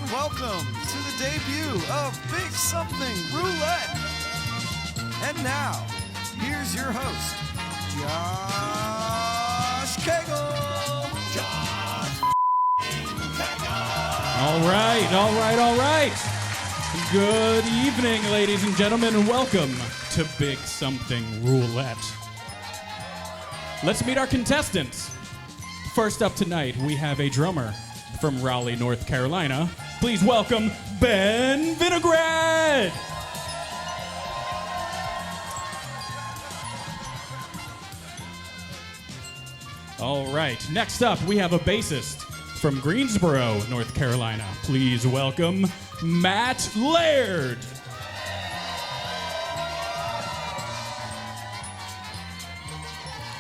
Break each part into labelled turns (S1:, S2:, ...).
S1: and welcome to the debut of Big Something Roulette. And now, here's your host, Josh Kagel.
S2: All right. Good evening, ladies and gentlemen, and welcome to Big Something Roulette. Let's meet our contestants. First up tonight, we have a drummer from Raleigh, North Carolina. Please welcome Ben Vinaigrette. All right, next up, we have a bassist from Greensboro, North Carolina. Please welcome Matt Laird.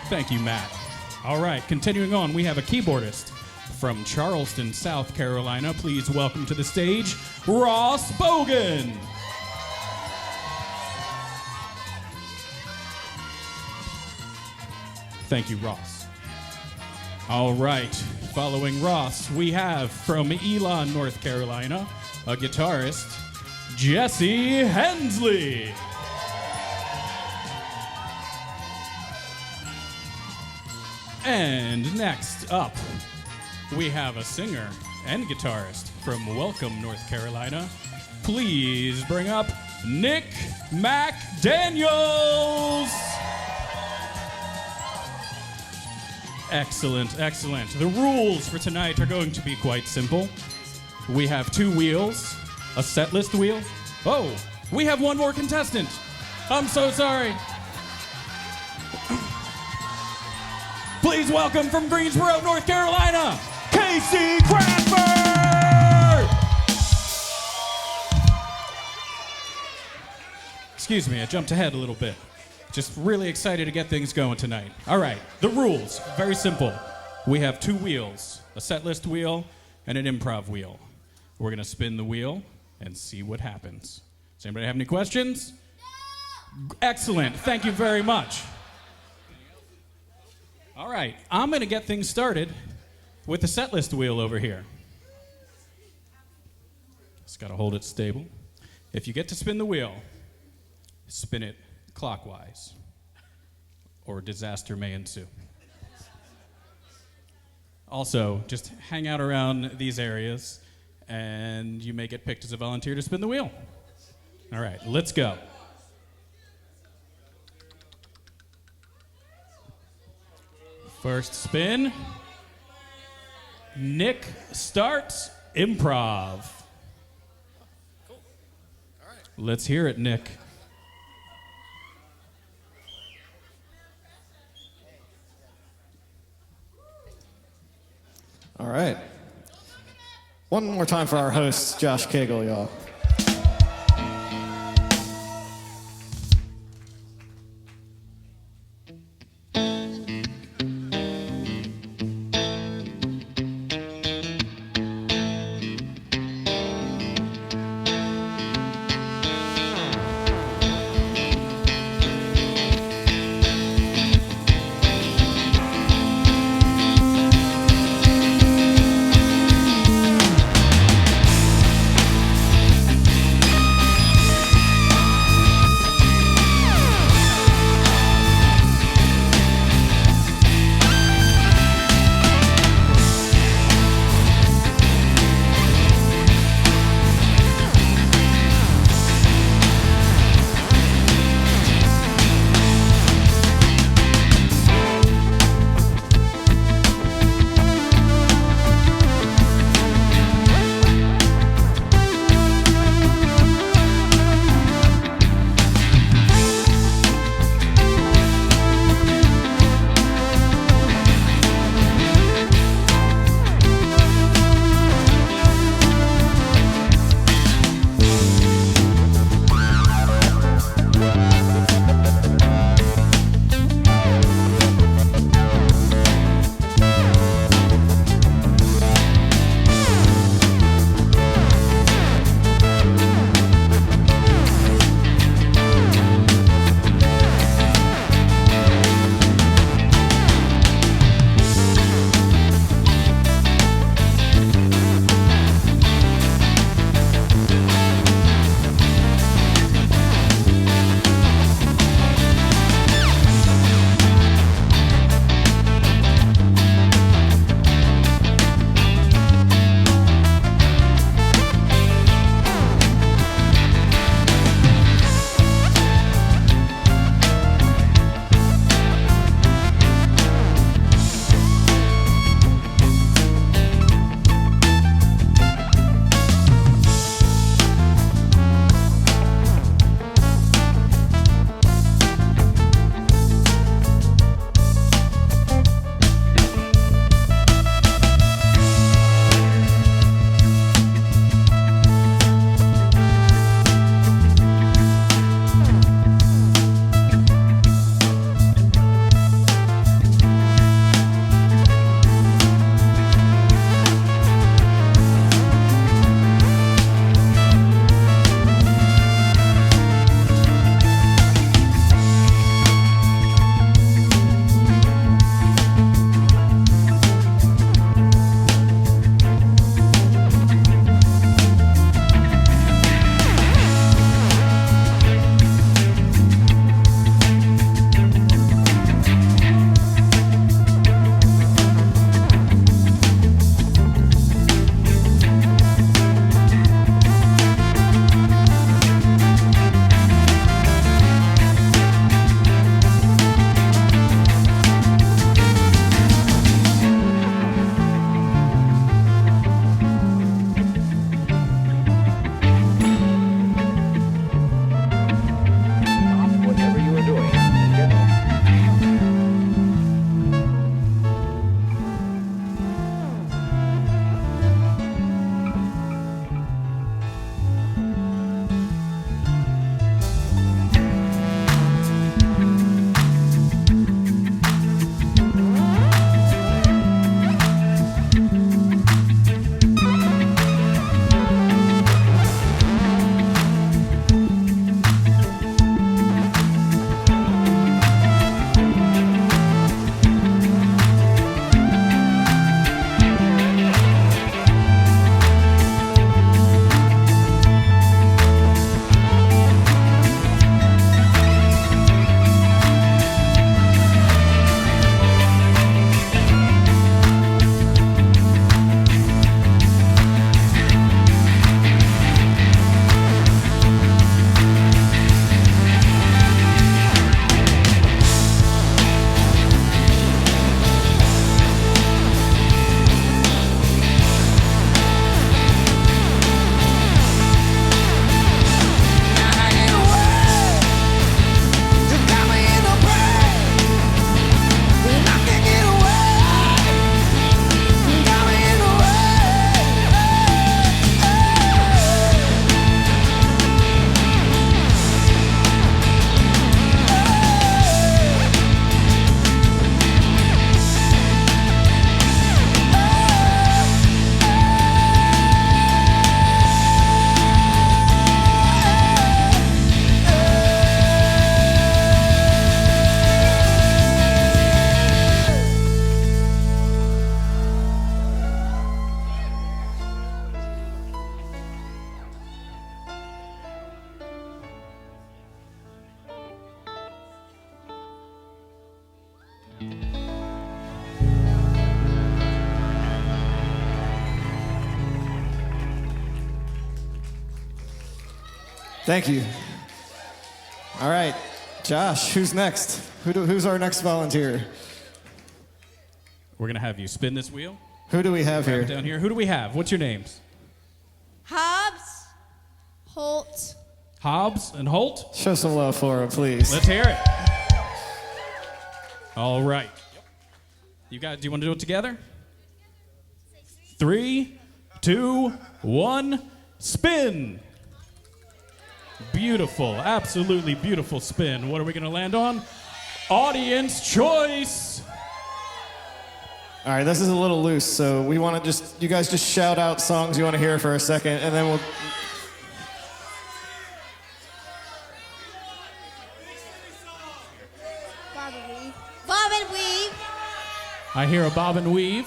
S2: Thank you, Matt. All right, continuing on, we have a keyboardist from Charleston, South Carolina. Please welcome to the stage, Ross Bogan. Thank you, Ross. All right, following Ross, we have from Elon, North Carolina, a guitarist, Jesse Hensley. And next up, we have a singer and guitarist from Welcome, North Carolina. Please bring up Nick McDaniels. Excellent. The rules for tonight are going to be quite simple. We have 2 wheels, a setlist wheel. Oh, we have one more contestant. I'm so sorry. Please welcome from Greensboro, North Carolina, Casey Cranford! Excuse me, I jumped ahead a little bit. Just really excited to get things going tonight. All right, the rules, very simple. We have 2 wheels, a set list wheel and an improv wheel. We're gonna spin the wheel and see what happens. Does anybody have any questions? No! Excellent, thank you very much. All right, I'm gonna get things started with the set list wheel over here. Just gotta hold it stable. If you get to spin the wheel, spin it clockwise, or disaster may ensue. Also, just hang out around these areas, and you may get picked as a volunteer to spin the wheel. All right, let's go. First spin. Nick starts improv.
S3: Cool. All right.
S2: Let's hear it, Nick.
S3: All right. One more time for our host, Josh Kagel, y'all. Thank you. All right, Josh, who's next? Who's our next volunteer?
S2: We're going to have you spin this wheel.
S3: Who do we have here?
S2: Down here. Who do we have? What's your names?
S4: Hobbs, Holt.
S2: Hobbs and Holt?
S3: Show some love for him, please.
S2: Let's hear it. All right. Do you want to do it together? 3, 2, 1, spin. Beautiful, absolutely beautiful spin. What are we going to land on? Audience choice.
S3: All right, this is a little loose, so we want to you guys just shout out songs you want to hear for a second, and then we'll...
S4: Bob and weave. Bob and weave.
S2: I hear a bob and weave.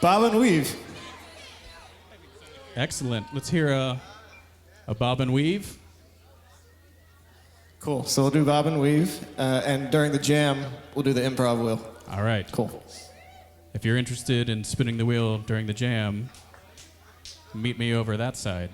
S3: Bob and weave.
S2: Excellent. Let's hear a bob and weave.
S3: Cool. So we'll do bob and weave, and during the jam, we'll do the improv wheel.
S2: All right.
S3: Cool.
S2: If you're interested in spinning the wheel during the jam, meet me over that side.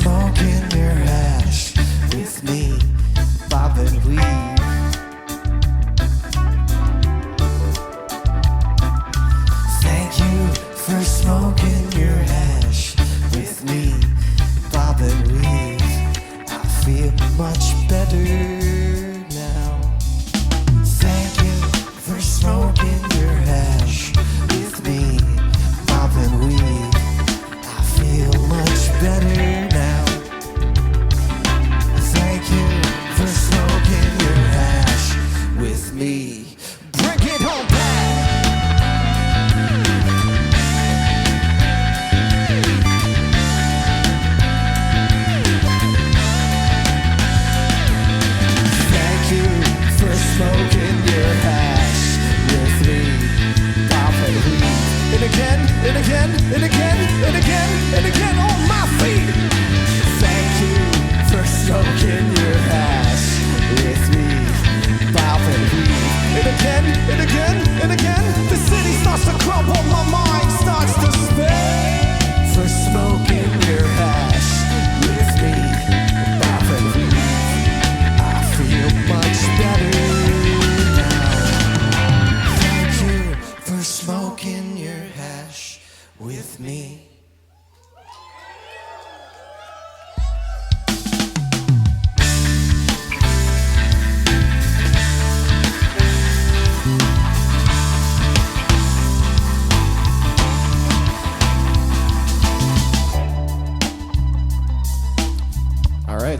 S5: Smoking your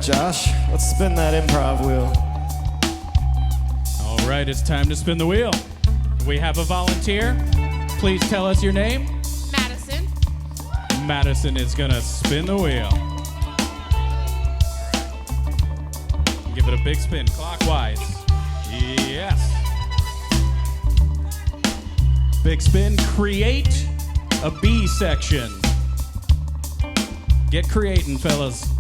S3: Josh. Let's spin that improv wheel.
S2: All right, it's time to spin the wheel. We have a volunteer. Please tell us your name.
S5: Madison.
S2: Madison is gonna spin the wheel. Give it a big spin clockwise. Yes. Big spin. Create a B section. Get creating, fellas.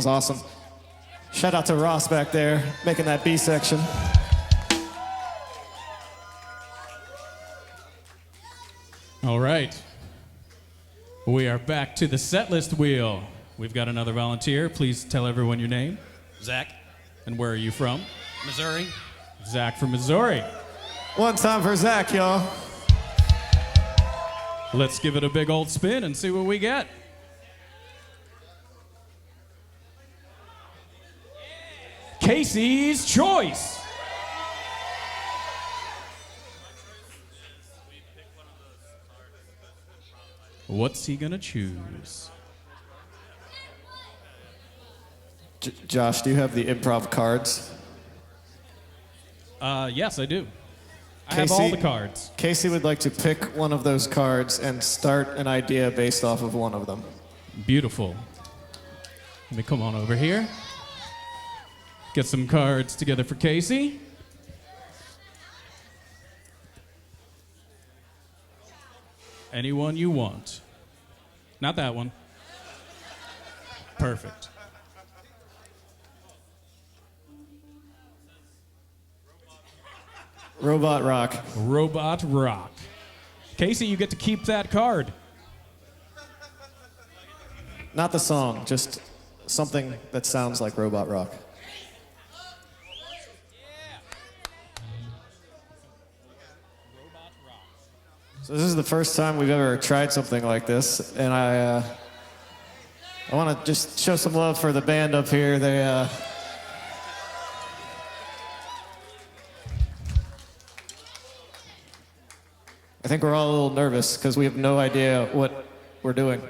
S3: was awesome. Shout out to Ross back there, making that B section.
S2: All right. We are back to the setlist wheel. We've got another volunteer. Please tell everyone your name.
S5: Zach,
S2: And where are you from?
S5: Missouri.
S2: Zach from Missouri.
S3: One time for Zach, y'all.
S2: Let's give it a big old spin and see what we get. Casey's Choice. What's he gonna choose?
S3: Josh, do you have the improv cards?
S2: Yes, I do. I have all the cards.
S3: Casey would like to pick one of those cards and start an idea based off of one of them.
S2: Beautiful. Let me come on over here. Get some cards together for Casey. Anyone you want. Not that one. Perfect.
S3: Robot Rock.
S2: Robot Rock. Casey, you get to keep that card.
S3: Not the song, just something that sounds like Robot Rock. So this is the first time we've ever tried something like this, and I want to just show some love for the band up here. They I think we're all a little nervous because we have no idea what we're doing.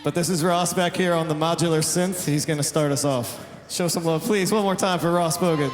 S3: But this is Ross back here on the modular synth. He's going to start us off. Show some love, please. One more time for Ross Bogan.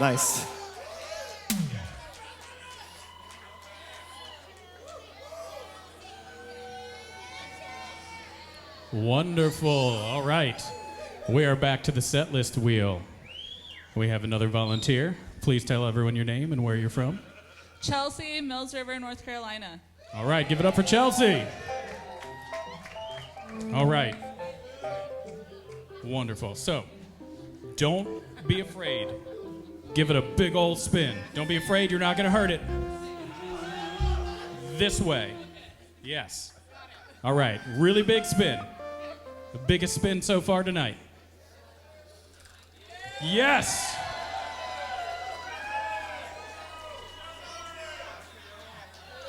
S3: Nice.
S2: Wonderful. All right. We are back to the set list wheel. We have another volunteer. Please tell everyone your name and where you're from.
S5: Chelsea, Mills River, North Carolina.
S2: All right, give it up for Chelsea. All right. Wonderful. So, don't be afraid. Give it a big old spin. Don't be afraid, you're not going to hurt it. This way. Yes. All right, really big spin. The biggest spin so far tonight. Yes!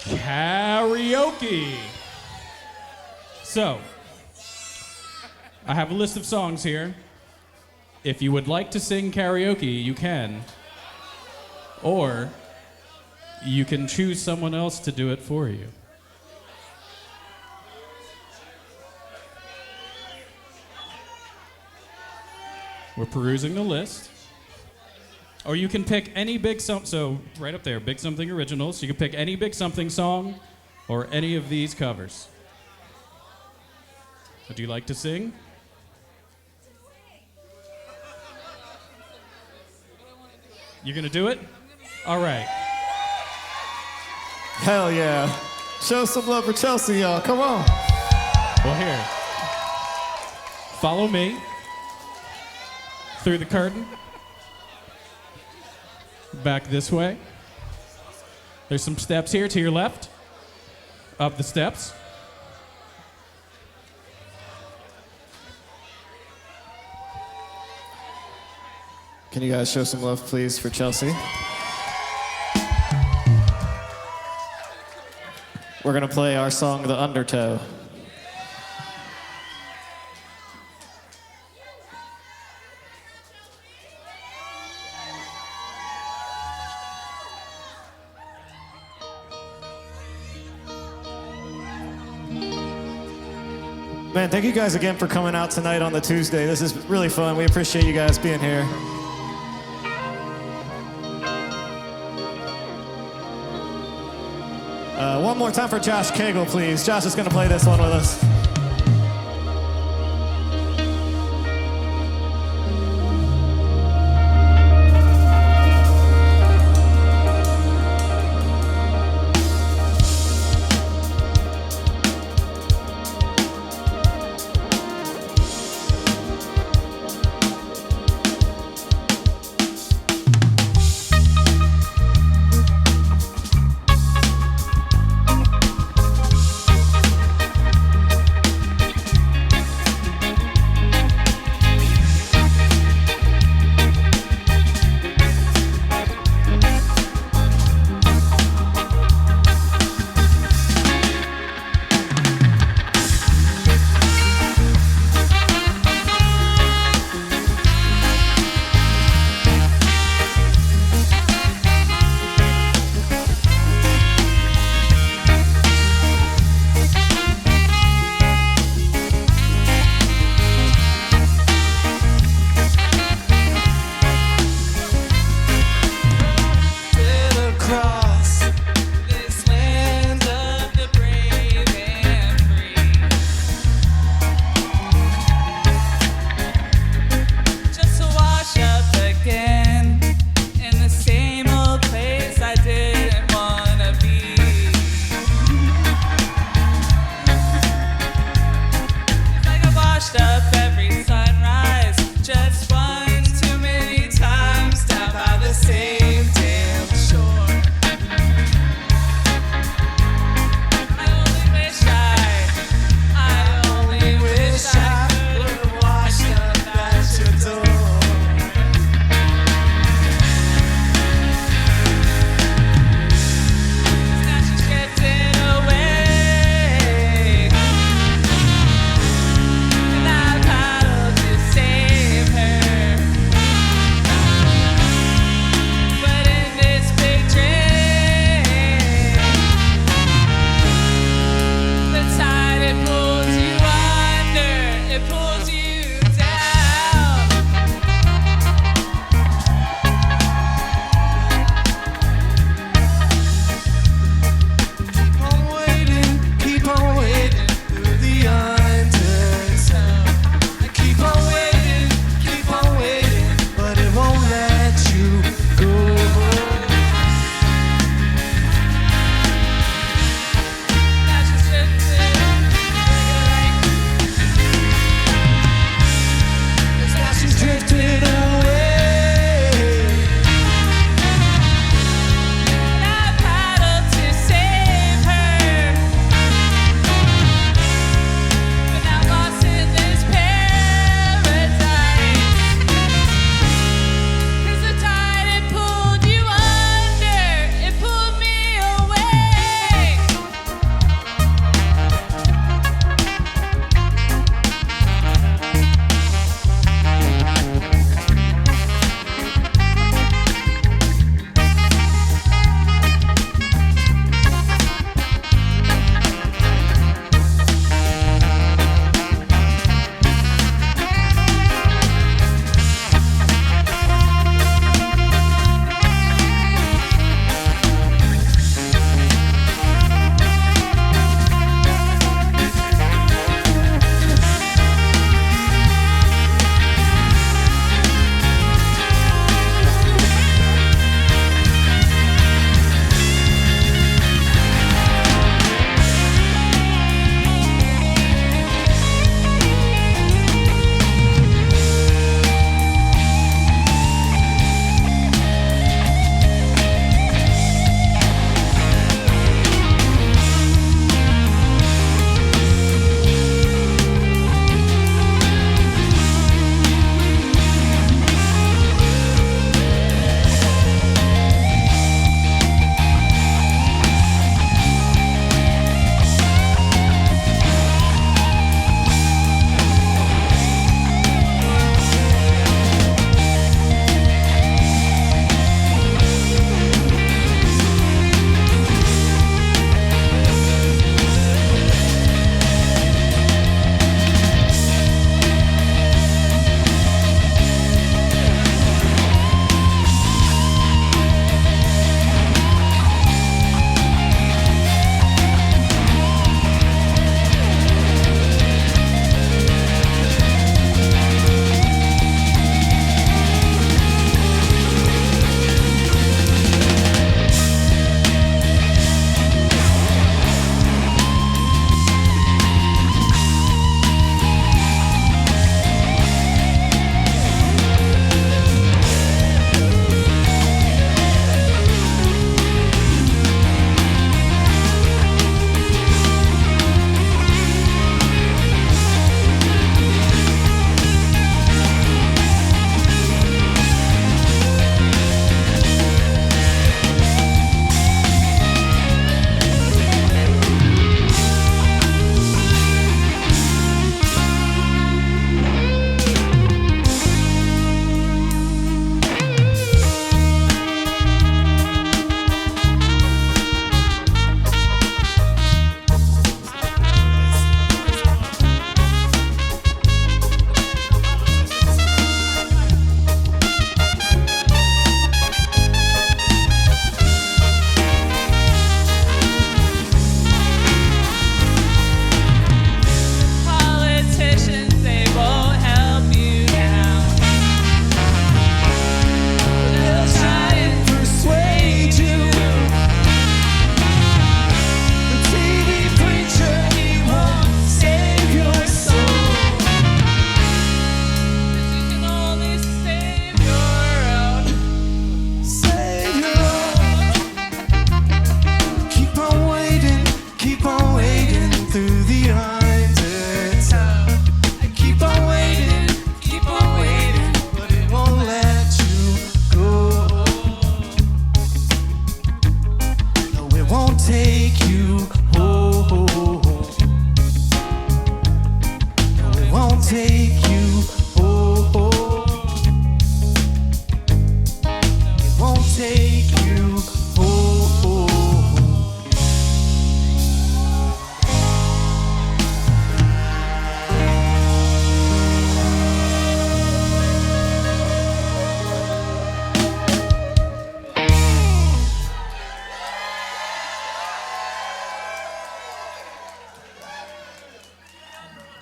S2: Karaoke. So, I have a list of songs here. If you would like to sing karaoke, you can. Or you can choose someone else to do it for you. We're perusing the list. Or you can pick any big something, so right up there, Big Something Originals. You can pick any Big Something song or any of these covers. Would you like to sing? You're gonna do it? All right.
S3: Hell yeah. Show some love for Chelsea, y'all. Come on.
S2: Well, here. Follow me through the curtain. Back this way. There's some steps here to your left. Up the steps.
S3: Can you guys show some love, please, for Chelsea? We're going to play our song, The Undertow. Man, thank you guys again for coming out tonight on the Tuesday. This is really fun. We appreciate you guys being here. One more time for Josh Kagel, please. Josh is going to play this one with us.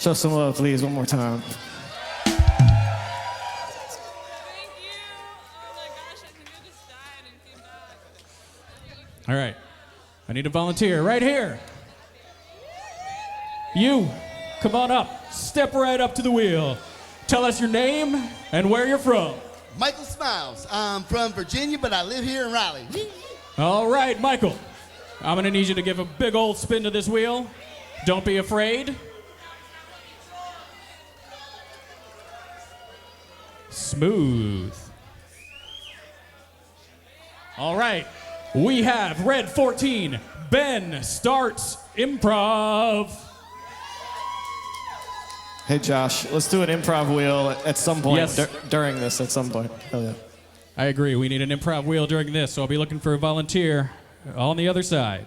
S3: Show some love, please, one more time.
S5: Thank you. Oh my gosh, I think I just died and came back.
S2: All right. I need a volunteer right here. You, come on up. Step right up to the wheel. Tell us your name and where you're from.
S6: Michael Smiles. I'm from Virginia, but I live here in Raleigh.
S2: All right, Michael. I'm going to need you to give a big old spin to this wheel. Don't be afraid. Smooth. All right. We have red 14. Ben starts improv.
S3: Hey, Josh, let's do an improv wheel at some point
S2: Yes.
S3: during this at some point. Hell yeah.
S2: I agree. We need an improv wheel during this, so I'll be looking for a volunteer on the other side.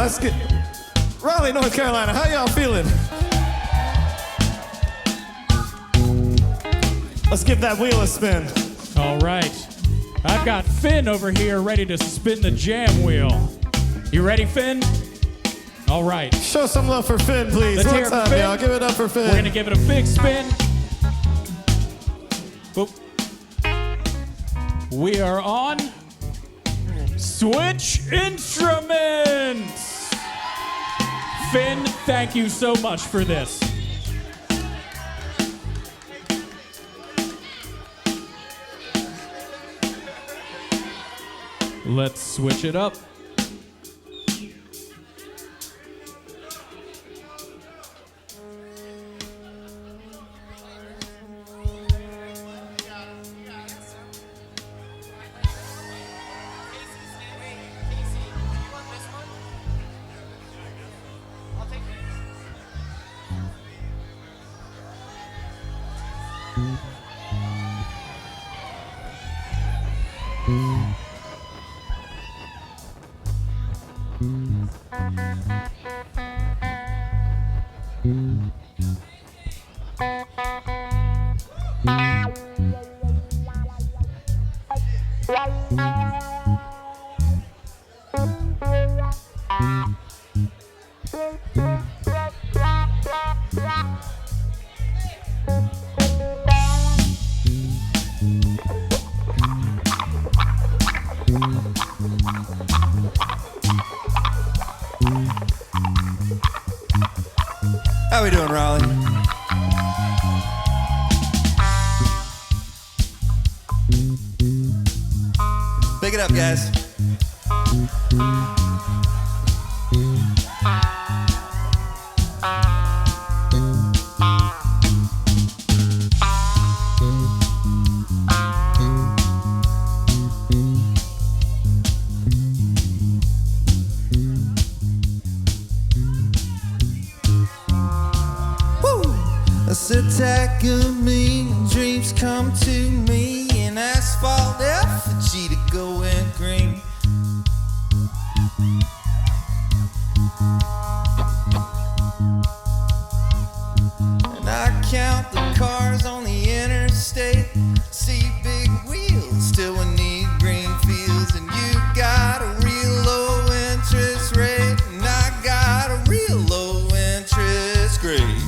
S3: let's get Raleigh, North Carolina. How y'all feeling? Let's give that wheel a spin.
S2: All right. I've got Finn over here ready to spin the jam wheel. You ready, Finn? All right.
S3: Show some love for Finn, please.
S2: Let's
S3: One
S2: hear it for
S3: time,
S2: Finn.
S3: y'all. Give it up for Finn.
S2: We're going to give it a big spin. Boop. We are on Switch Instruments. Finn, thank you so much for this. Let's switch it up.
S1: How we doing, Raleigh? Pick it up, guys.
S7: It's a attack of me, dreams come to me, and asphalt effigy to go in green. And I count the cars on the interstate, see big wheels till we need green fields, and you got a real low interest rate, and I got a real low interest rate.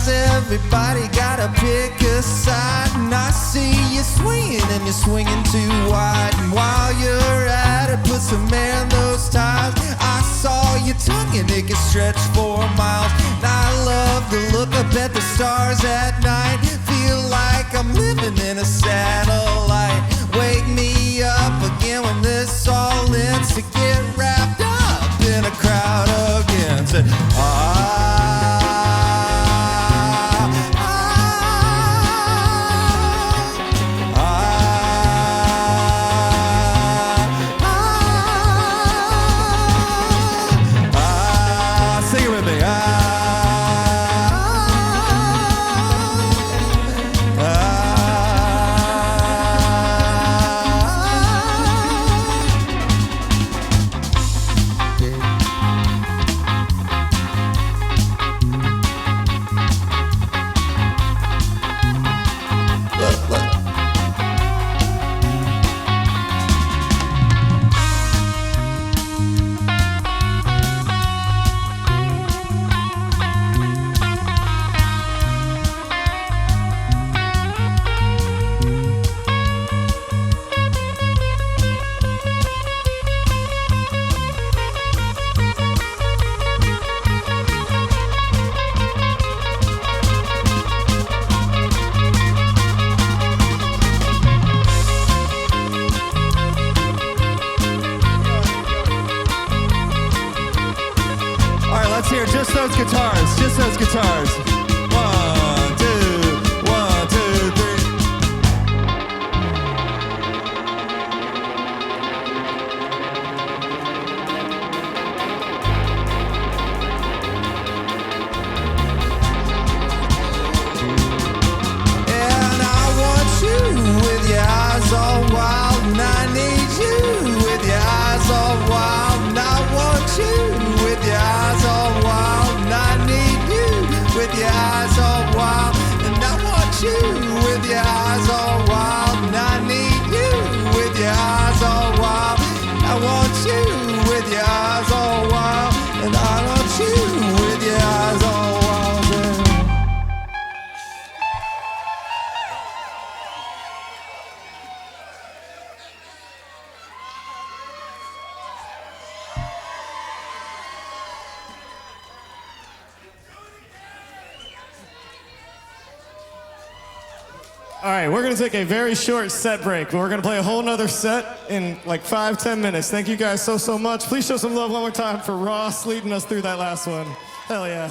S7: Everybody gotta pick a side, and I see you swinging and you're swinging too wide. And while you're at it, put some air in those tires. I saw your tongue and it can stretch 4 miles. And I love to look up at the stars at night, feel like I'm living in a satellite. Wake me up again when this all ends, to get wrapped up in a crowd again. Say, let's hear just those guitars, just those guitars. 1, 2, 1, 2, 3.
S3: All right, we're gonna take a very short set break. We're gonna play a whole nother set in like 5-10 minutes. Thank you guys so much. Please show some love one more time for Ross leading us through that last one. Hell yeah.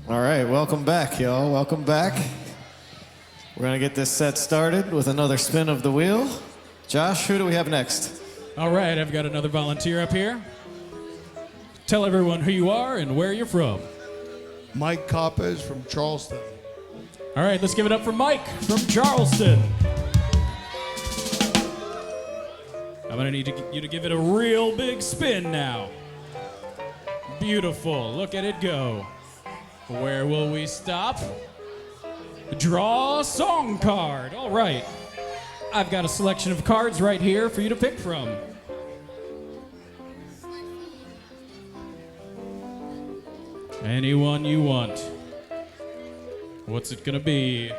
S3: All right, welcome back, y'all. Welcome back. We're gonna get this set started with another spin of the wheel. Josh, who do we have next?
S2: All right, I've got another volunteer up here. Tell everyone who you are and where you're from.
S8: Mike Coppes from Charleston.
S2: All right, let's give it up for Mike from Charleston. I'm gonna need you to give it a real big spin now. Beautiful, look at it go. Where will we stop? Draw a song card. All right. I've got a selection of cards right here for you to pick from. Anyone you want. What's it gonna be?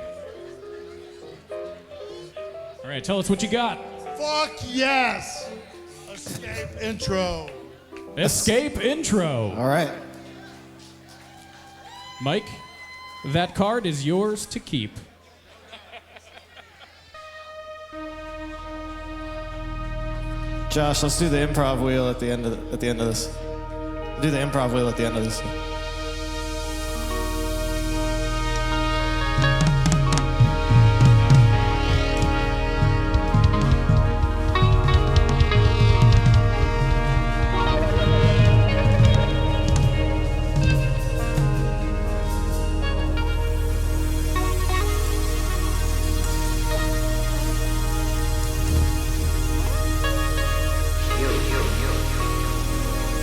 S2: All right, tell us what you got.
S8: Fuck yes! Escape intro.
S2: Escape intro.
S3: All right.
S2: Mike, that card is yours to keep.
S3: Josh, let's do the improv wheel at the end of this. Do the improv wheel at the end of this.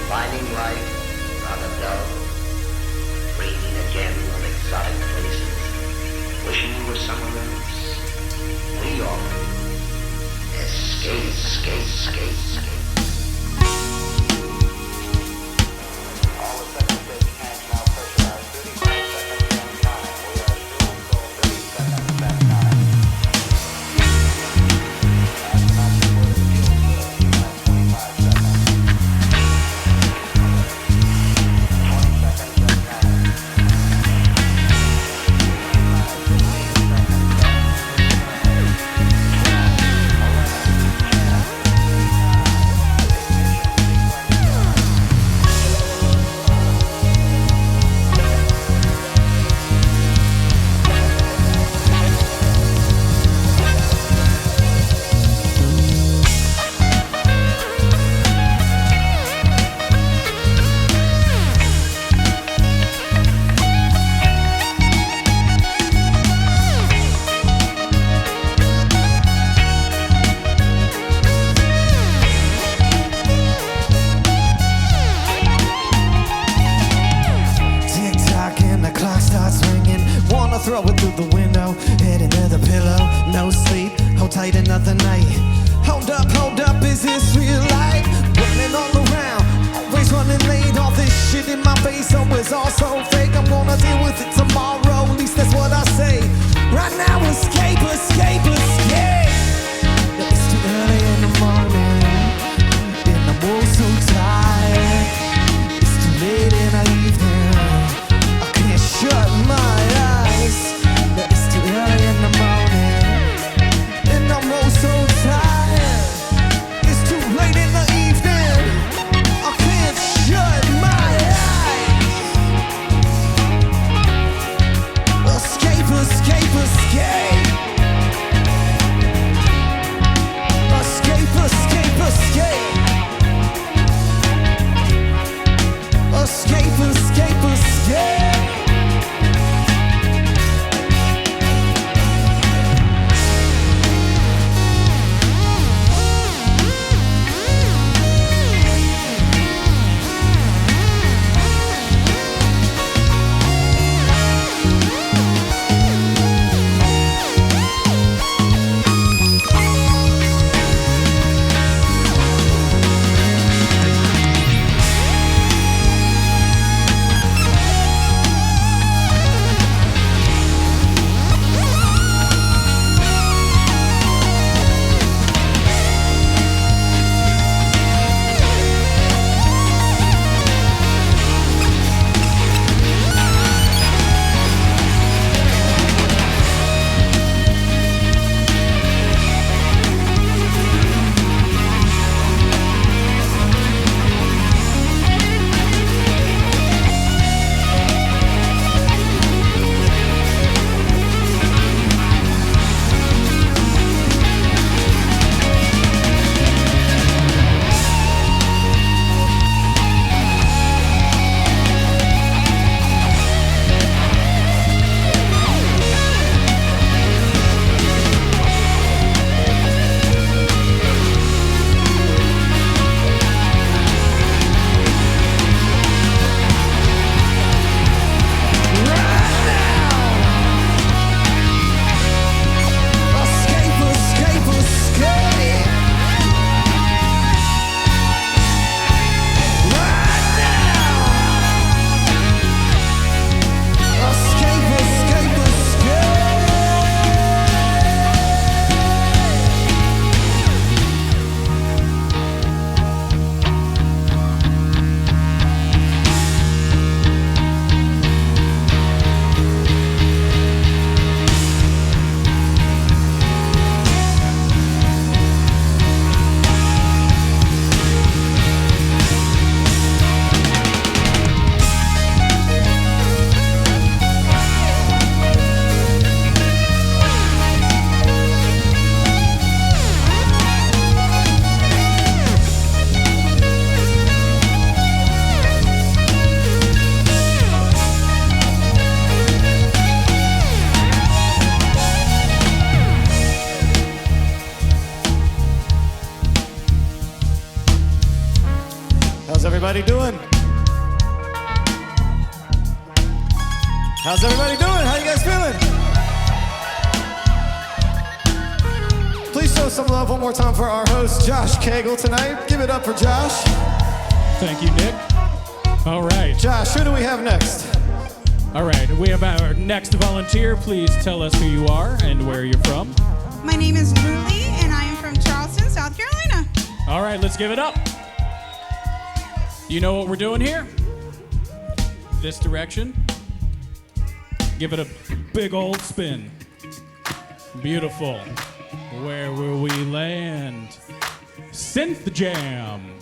S9: Finding life rather dull, breathing again of exotic places, wishing you were somewhere else. We offer escape, escape, escape, escape. All the second stage tanks now pressurized. 35 seconds on time. We are still until 30 seconds back time. Astronauts report it feels good. You have 25 seconds.
S7: Throw it through the window, head into the pillow. No sleep, hold tight another night. Hold up, is this real life? Running all around, always running late. All this shit in my face, so it's all so fake. I'm gonna deal with it tomorrow, at least that's what I say. Right now, escape, escape, escape. It's too early in the morning, and I'm all so tired. It's too late in the evening, I can't shut my eyes. It's too early in the morning, and I'm all so tired. It's too late in the evening, I can't shut my eyes. Escape, escape, escape.
S3: everybody doing? How's everybody doing? How you guys feeling? Please show some love one more time for our host, Josh Kagel, tonight. Give it up for Josh.
S2: Thank you, Nick. All right.
S3: Josh, who do we have next?
S2: All right, we have our next volunteer. Please tell us who you are and where you're from.
S10: My name is Raleigh, and I am from Charleston, South Carolina.
S2: All right, let's give it up. You know what we're doing here? This direction. Give it a big old spin. Beautiful. Where will we land? Synth Jam.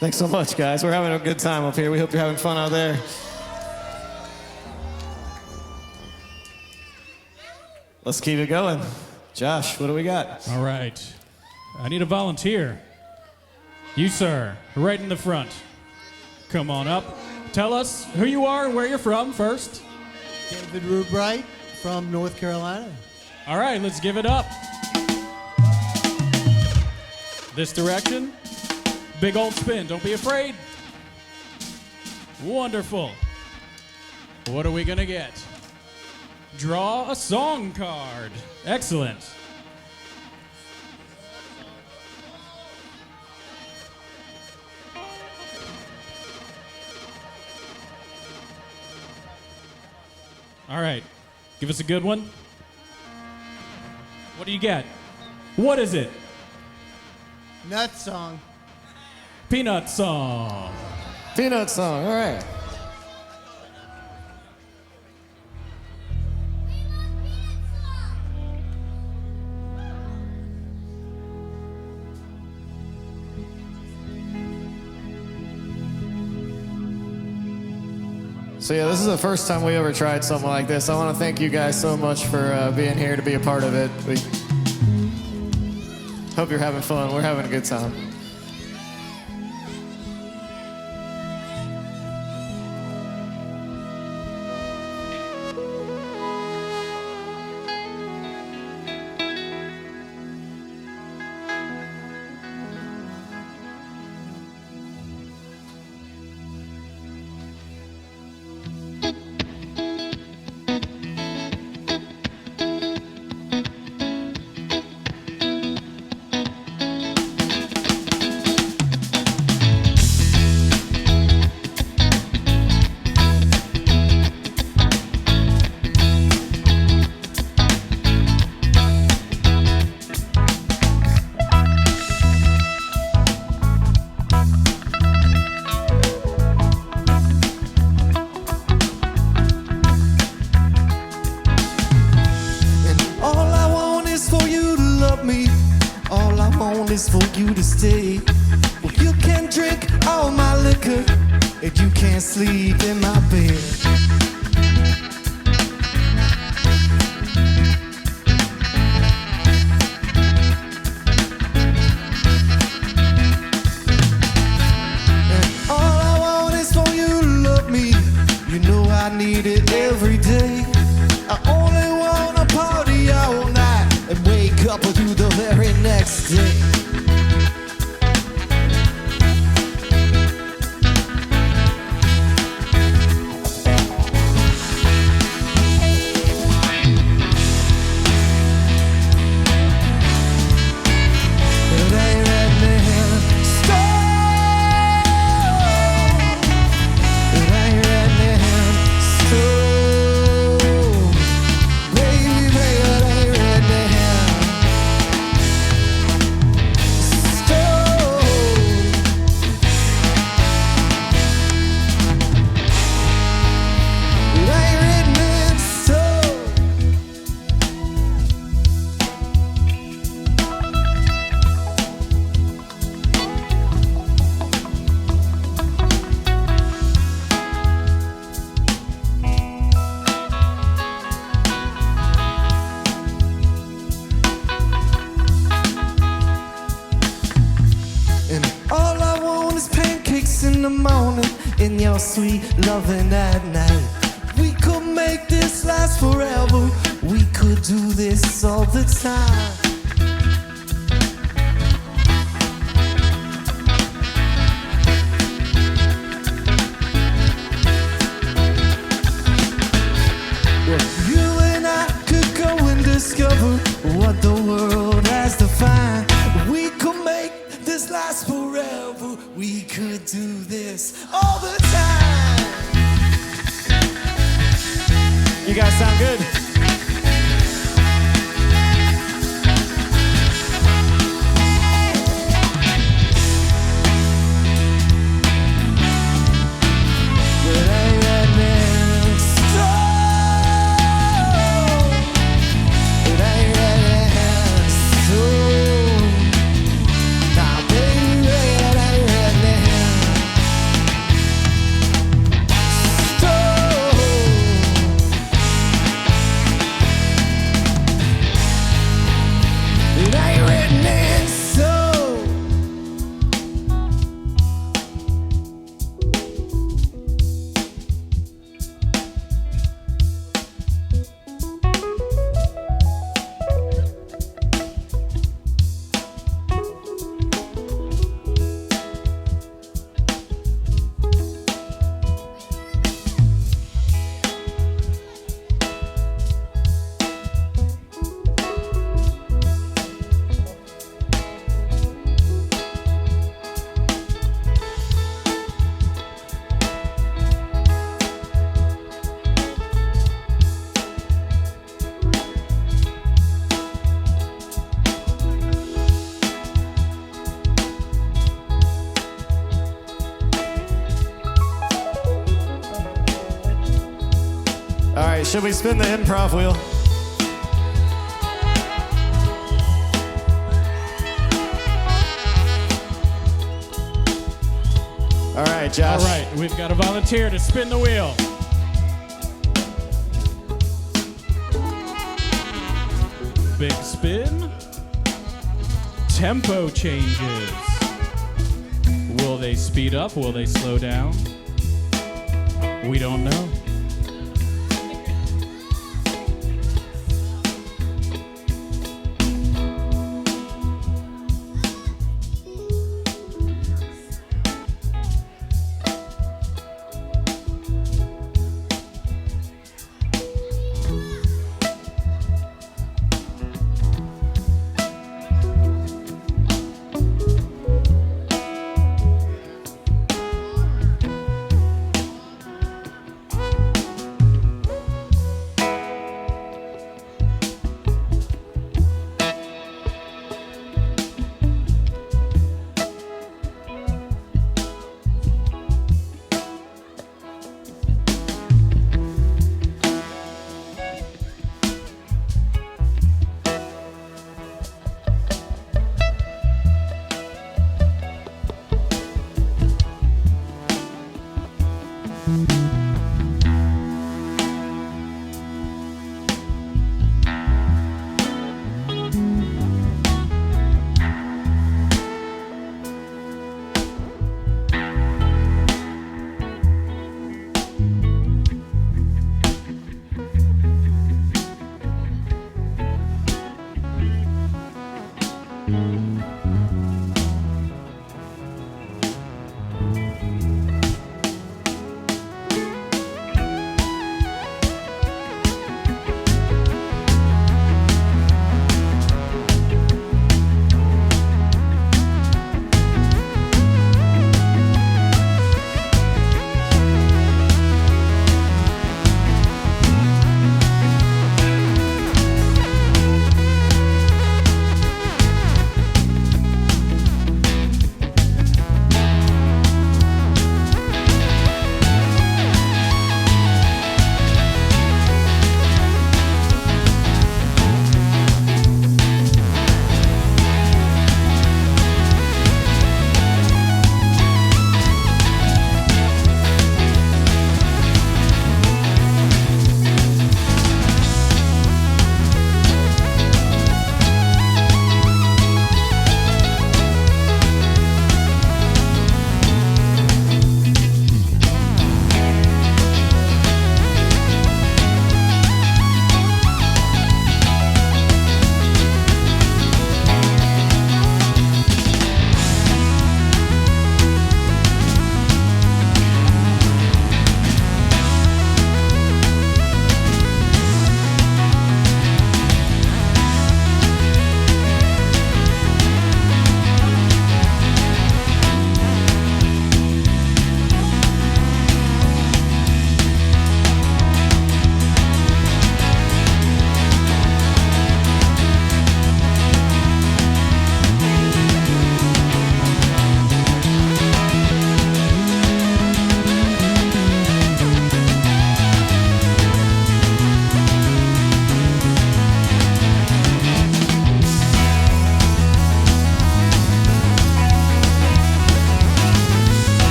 S3: Thanks so much, guys. We're having a good time up here. We hope you're having fun out there. Let's keep it going. Josh, what do we got?
S2: All right. I need a volunteer. You, sir, right in the front. Come on up. Tell us who you are and where you're from first.
S11: David Rubright from North Carolina.
S2: All right, let's give it up. This direction. Big old spin. Don't be afraid. Wonderful. What are we going to get? Draw a song card. Excellent. All right. Give us a good one. What do you get? What is it?
S11: Pnuts Song.
S2: Pnuts Song.
S3: Pnuts Song, all right. So yeah, this is the first time we ever tried something like this. I want to thank you guys so much for being here to be a part of it. We hope you're having fun. We're having a good time.
S7: is for you to stay. Well, you can drink all my liquor, and you can't sleep in my bed. And all I want is for you to love me. You know I need it every day. I only wanna party all night and wake up with you the very next day. In your sweet loving at night, we could make this last forever. We could do this all the time. Well, you and I could go and discover what the world has to find. We could make this last forever. We could do this all the time.
S3: You guys sound good. right, should we spin the improv wheel? All right, Josh.
S2: All right, we've got a volunteer to spin the wheel. Big spin. Tempo changes. Will they speed up? Will they slow down? We don't know.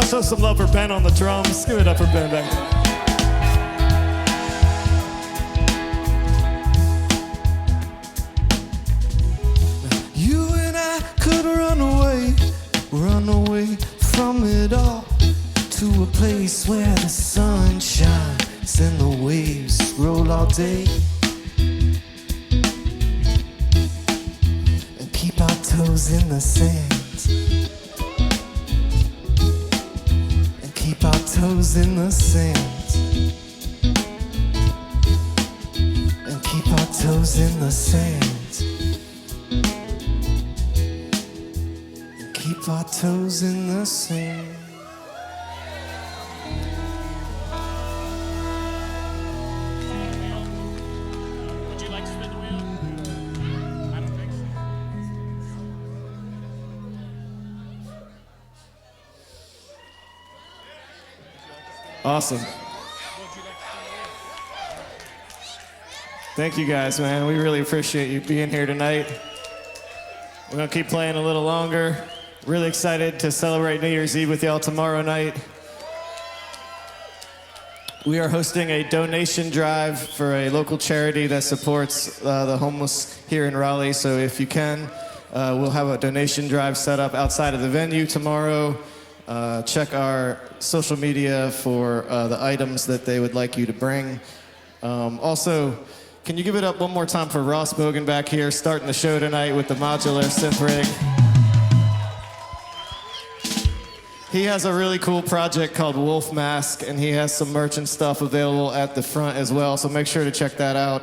S3: show some love for Ben on the drums. Give it up for Ben back there.
S7: You and I could run away from it all, to a place where the sun shines and the waves roll all day, and keep our toes in the sand, and keep our toes in the sand, and keep our toes in the sand. Keep our toes in the sand.
S2: Would you like to spin the wheel? I don't think so.
S3: Awesome. Thank you guys, man. We really appreciate you being here tonight. We're gonna keep playing a little longer. Really excited to celebrate New Year's Eve with y'all tomorrow night. We are hosting a donation drive for a local charity that supports the homeless here in Raleigh. So if you can, we'll have a donation drive set up outside of the venue tomorrow. Check our social media for the items that they would like you to bring. Also, can you give it up one more time for Ross Bogan back here, starting the show tonight with the modular synth rig. He has a really cool project called Wolf Mask, and he has some merch and stuff available at the front as well, so make sure to check that out.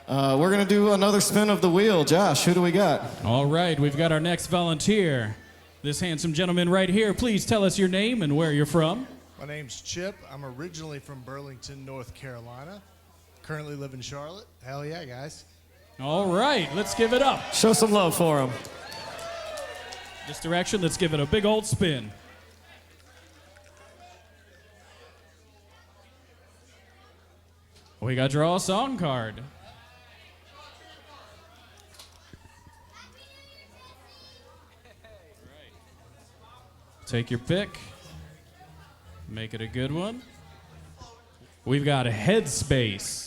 S3: We're gonna do another spin of the wheel. Josh, who do we got?
S2: All right, we've got our next volunteer. This handsome gentleman right here. Please tell us your name and where you're from.
S8: My name's Chip. I'm originally from Burlington, North Carolina. Currently live in Charlotte. Hell yeah, guys.
S2: All right, let's give it up.
S3: Show some love for him.
S2: This direction, let's give it a big old spin. We got to draw a song card. Take your pick. Make it a good one. We've got a Headspace.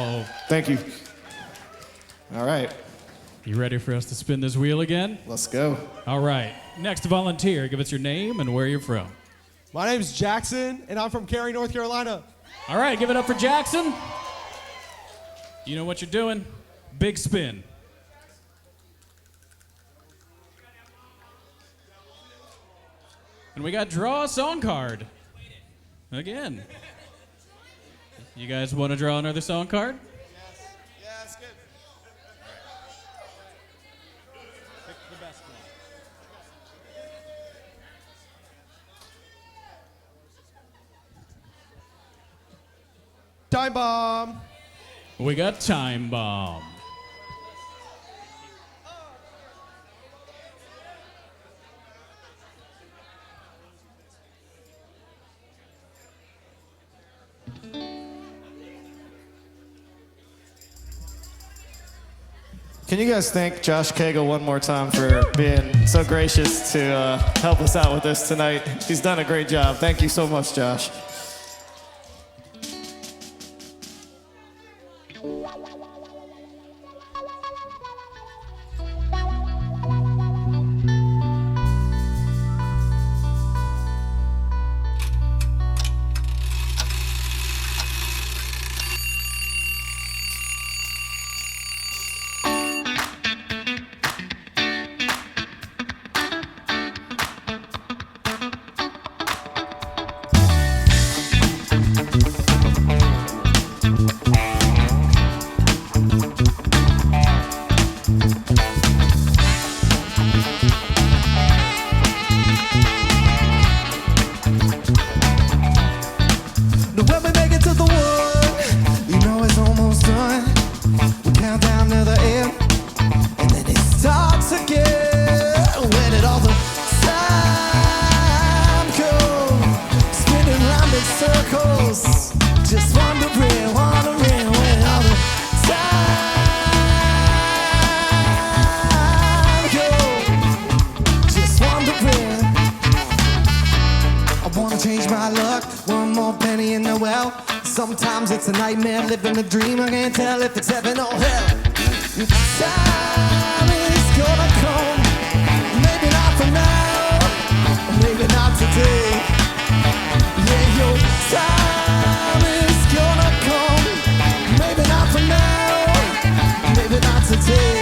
S2: Oh.
S3: Thank you. All right.
S2: You ready for us to spin this wheel again?
S3: Let's go.
S2: All right. Next volunteer, give us your name and where you're from.
S12: My name's Jackson, and I'm from Cary, North Carolina.
S2: All right, give it up for Jackson. You know what you're doing? Big spin. And we got draw a song card. Again. You guys want to draw another song card?
S12: Yes. Yeah, that's good. Pick the best one. Time bomb.
S2: We got Time Bomb.
S3: Can you guys thank Josh Kagel one more time for being so gracious to help us out with this tonight? He's done a great job. Thank you so much, Josh.
S7: Sometimes it's a nightmare, living a dream. I can't tell if it's heaven or hell. Time is gonna come. Maybe not for now, maybe not today. Yeah, your time is gonna come. Maybe not for now, maybe not today.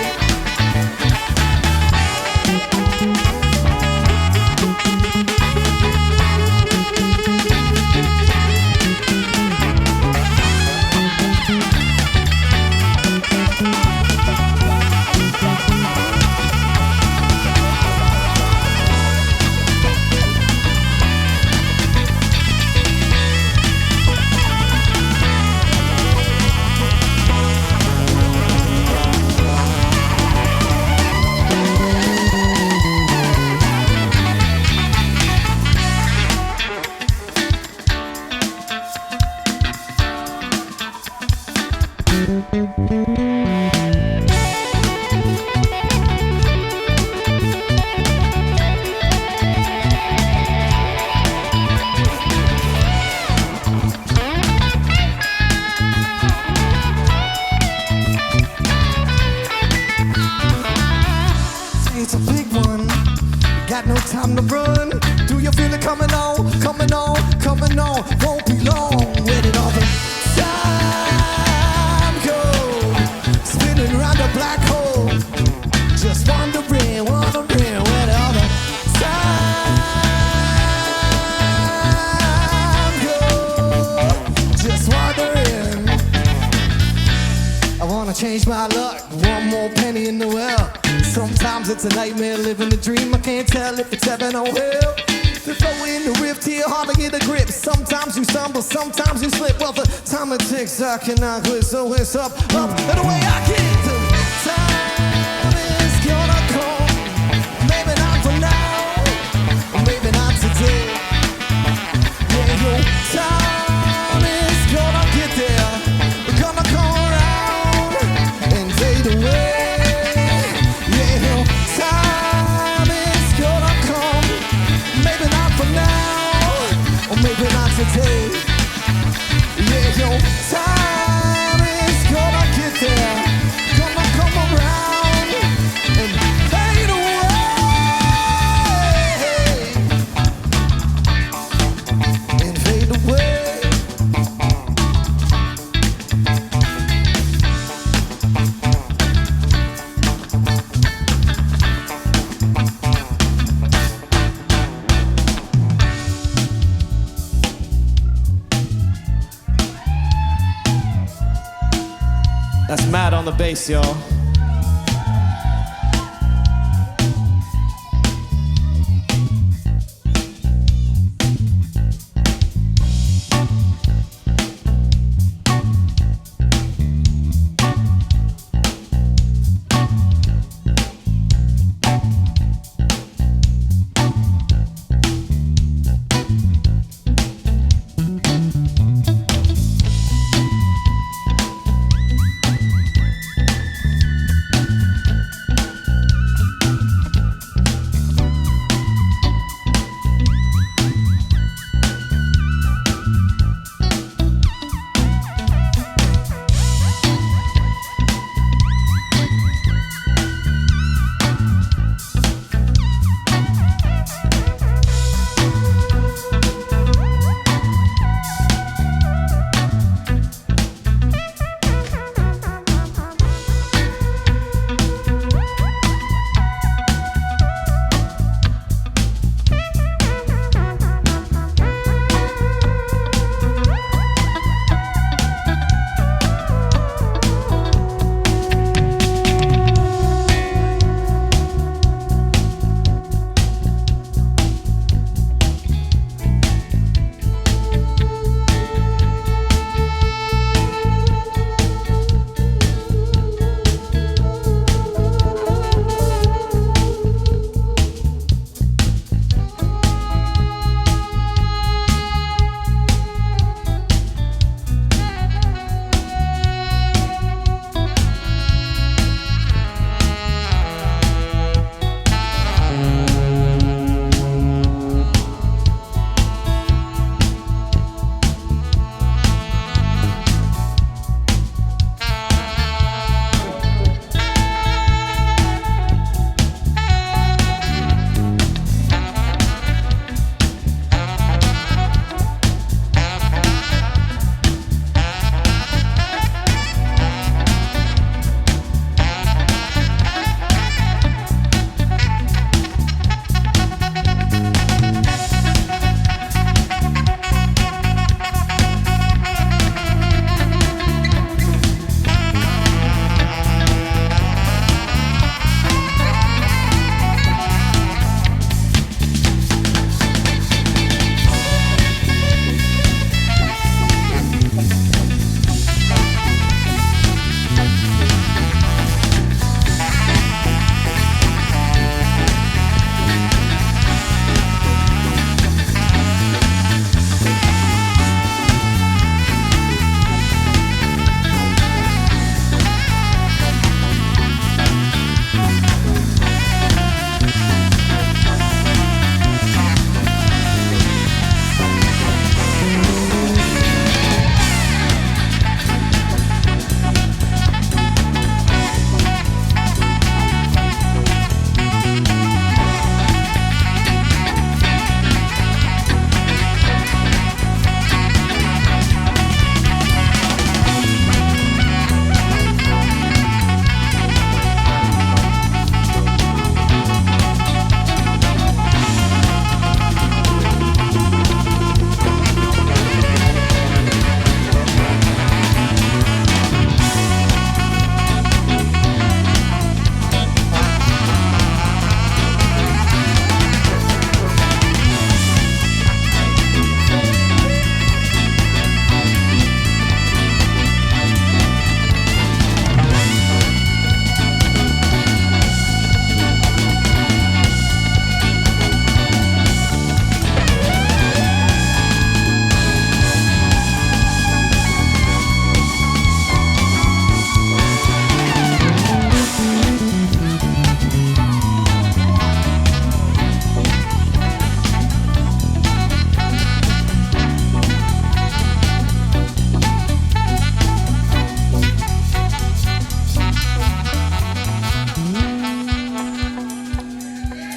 S7: Time to run. Do you feel it coming on, coming on, coming on? Won't be long. Where did all the time go? Spinning around a black hole. Just wondering, wondering where did all the time go? Just wondering. I wanna change my luck. One more penny in the well. Sometimes it's a nightmare, living a dream. I can't tell if it's heaven or hell. The flow in the rift here, hard to get a grip. Sometimes you stumble, sometimes you slip. Well, the time it ticks, I cannot quit, so it's up, and away I get. The time is gonna come. Maybe not for now, maybe not today. Yeah, your time is gonna get there. We're gonna come around and fade away. Maybe not today. Yeah, your time is
S3: That's Matt on the bass, y'all.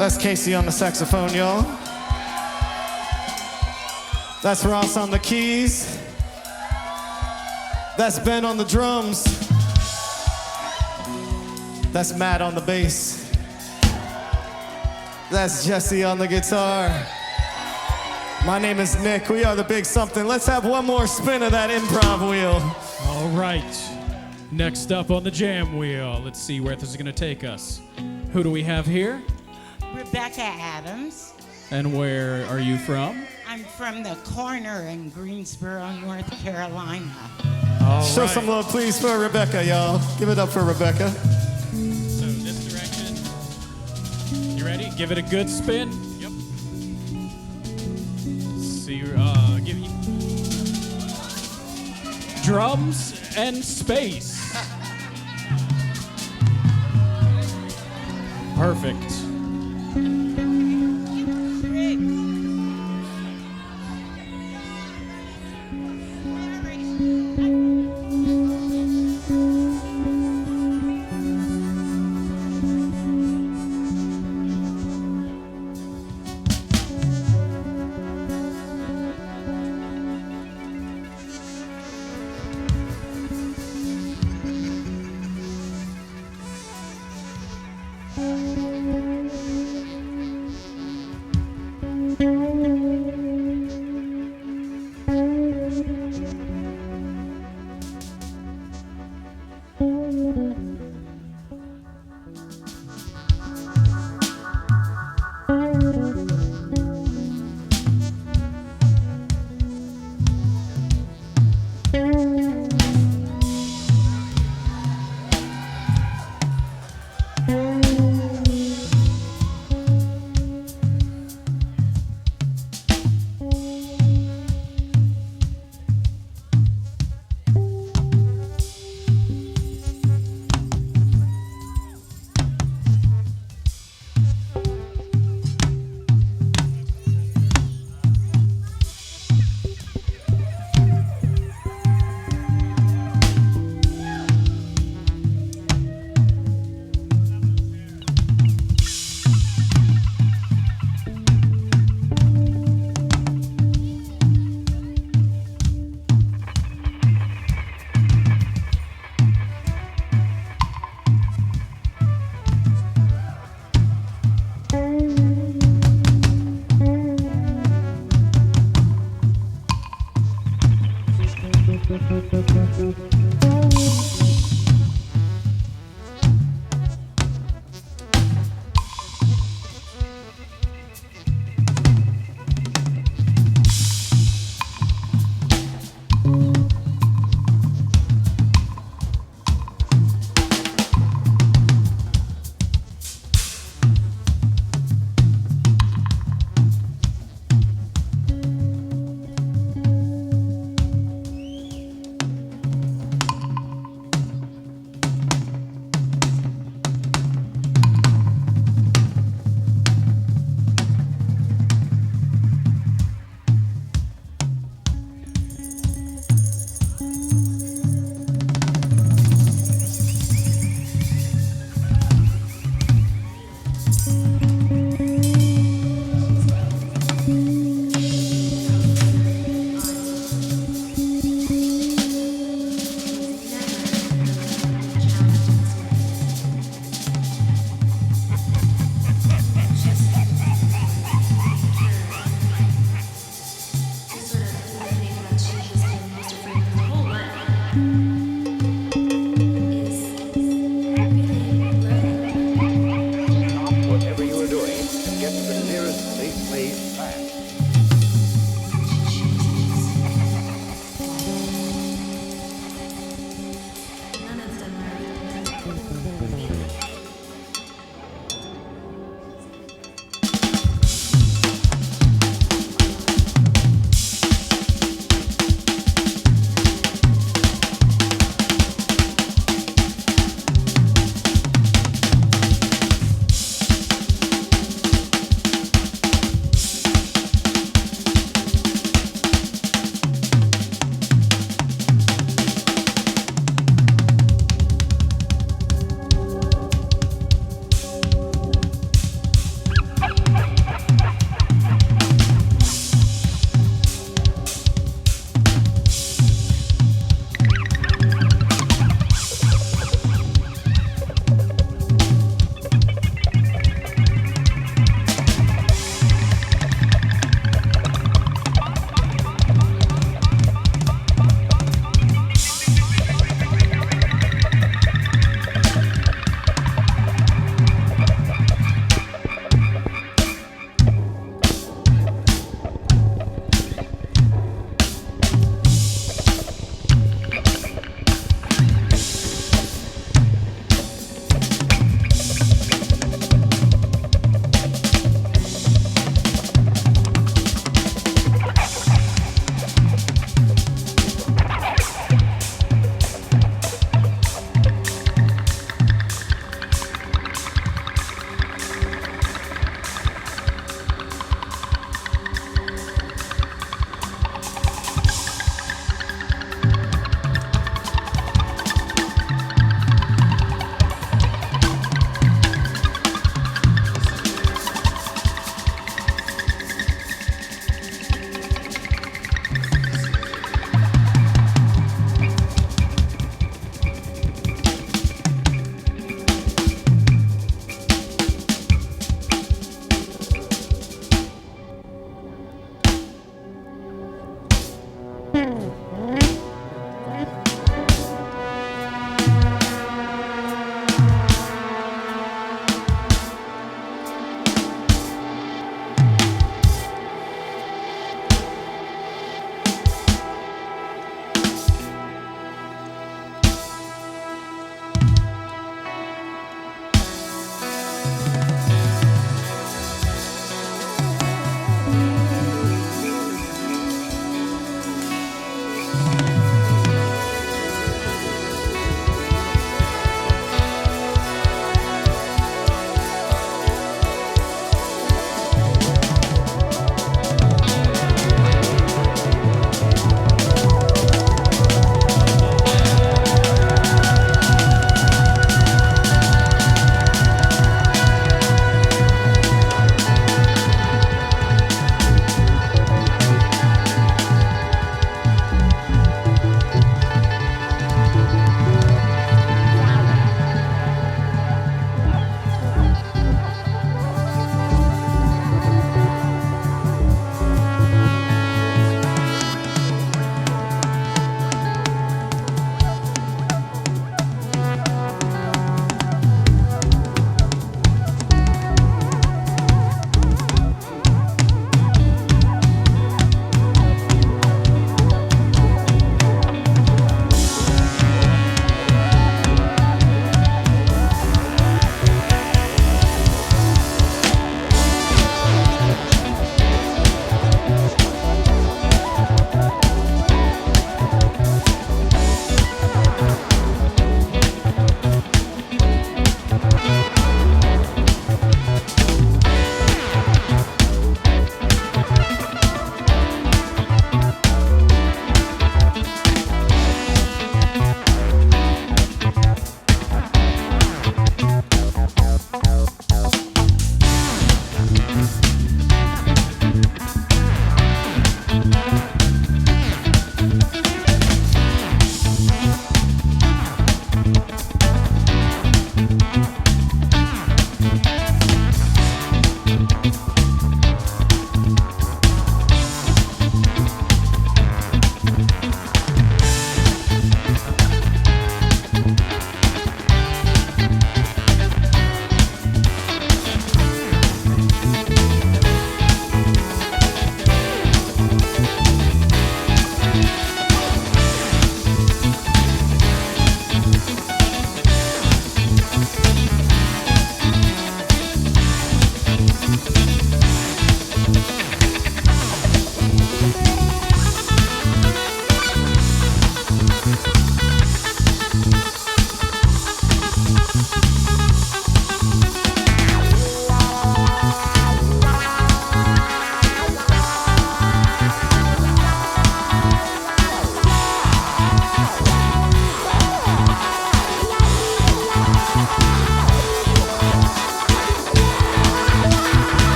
S3: That's Casey on the saxophone, y'all. That's Ross on the keys. That's Ben on the drums. That's Matt on the bass. That's Jesse on the guitar. My name is Nick. We are the Big Something. Let's have one more spin of that improv wheel.
S2: All right. Next up on the jam wheel, let's see where this is gonna take us. Who do we have here?
S13: Rebecca Adams.
S2: And where are you from?
S13: I'm from the corner in Greensboro, North Carolina.
S2: All
S3: Show
S2: right.
S3: some love, please, for Rebecca, y'all. Give it up for Rebecca.
S2: So this direction. You ready? Give it a good spin. Yep. See, give you drums and space. Perfect.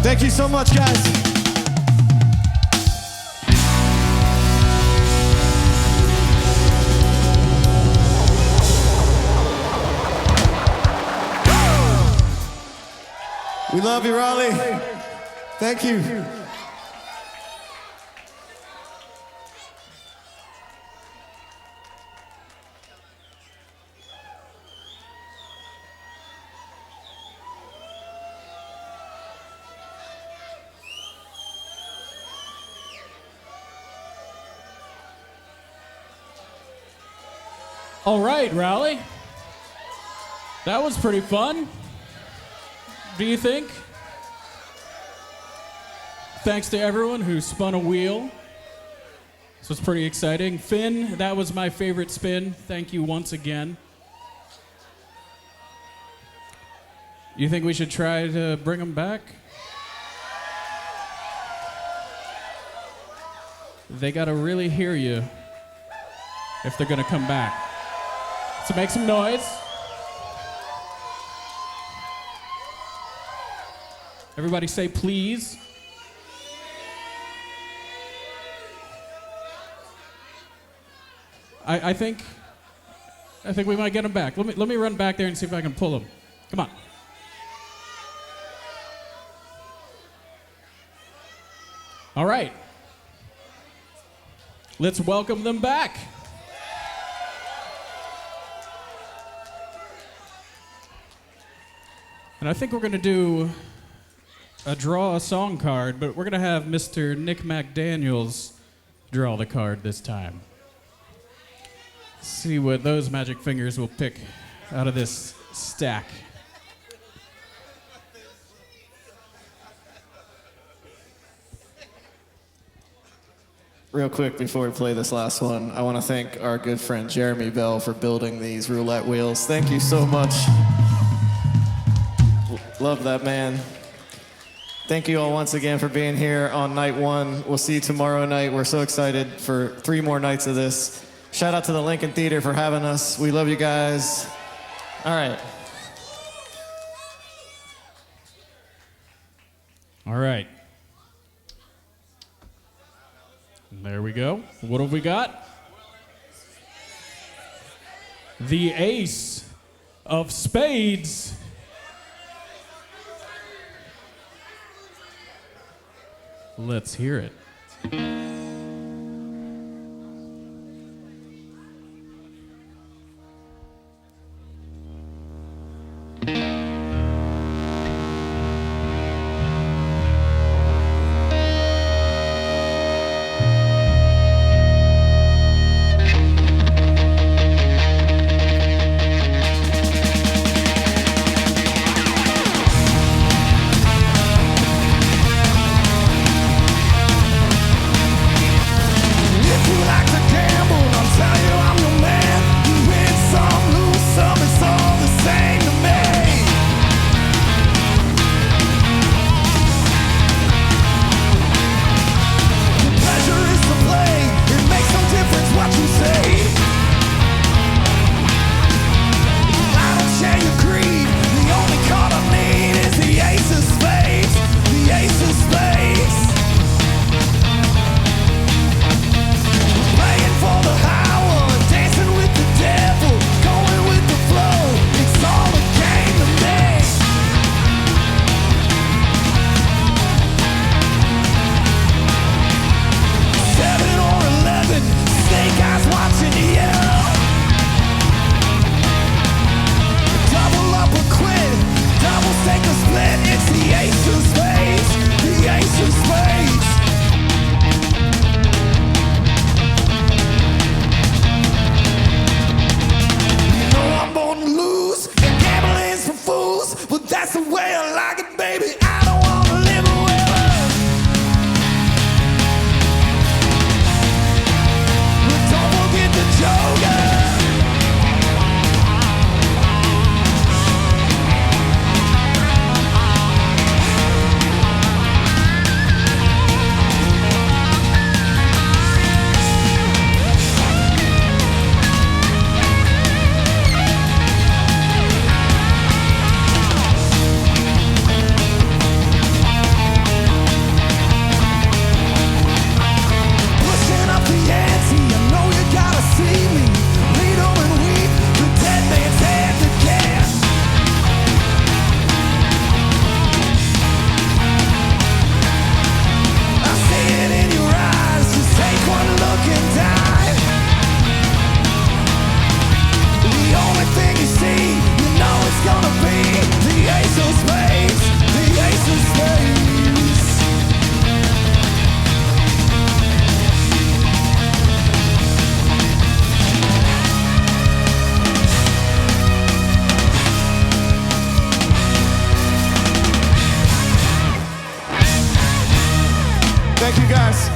S3: Thank you so much, guys. We love you, Raleigh. Thank you.
S2: All right, Raleigh. That was pretty fun. Do you think? Thanks to everyone who spun a wheel. This was pretty exciting. Finn, that was my favorite spin. Thank you once again. You think we should try to bring them back? They gotta really hear you if they're gonna come back. So make some noise. Everybody say please. I think we might get them back. Let me run back there and see if I can pull them. Come on. All right. Let's welcome them back. And I think we're going to do a draw a song card, but we're going to have Mr. Nick McDaniels draw the card this time. See what those magic fingers will pick out of this stack.
S3: Real quick before we play this last one, I want to thank our good friend Jeremy Bell for building these roulette wheels. Thank you so much. Love that man. Thank you all once again for being here on night one. We'll see you tomorrow night. We're so excited for 3 more nights of this. Shout out to the Lincoln Theater for having us. We love you guys. All right.
S2: All right. There we go. What have we got? The ace of spades. Let's hear it.
S3: Thank you, guys.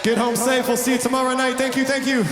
S3: Get home safe. We'll see you tomorrow night. Thank you.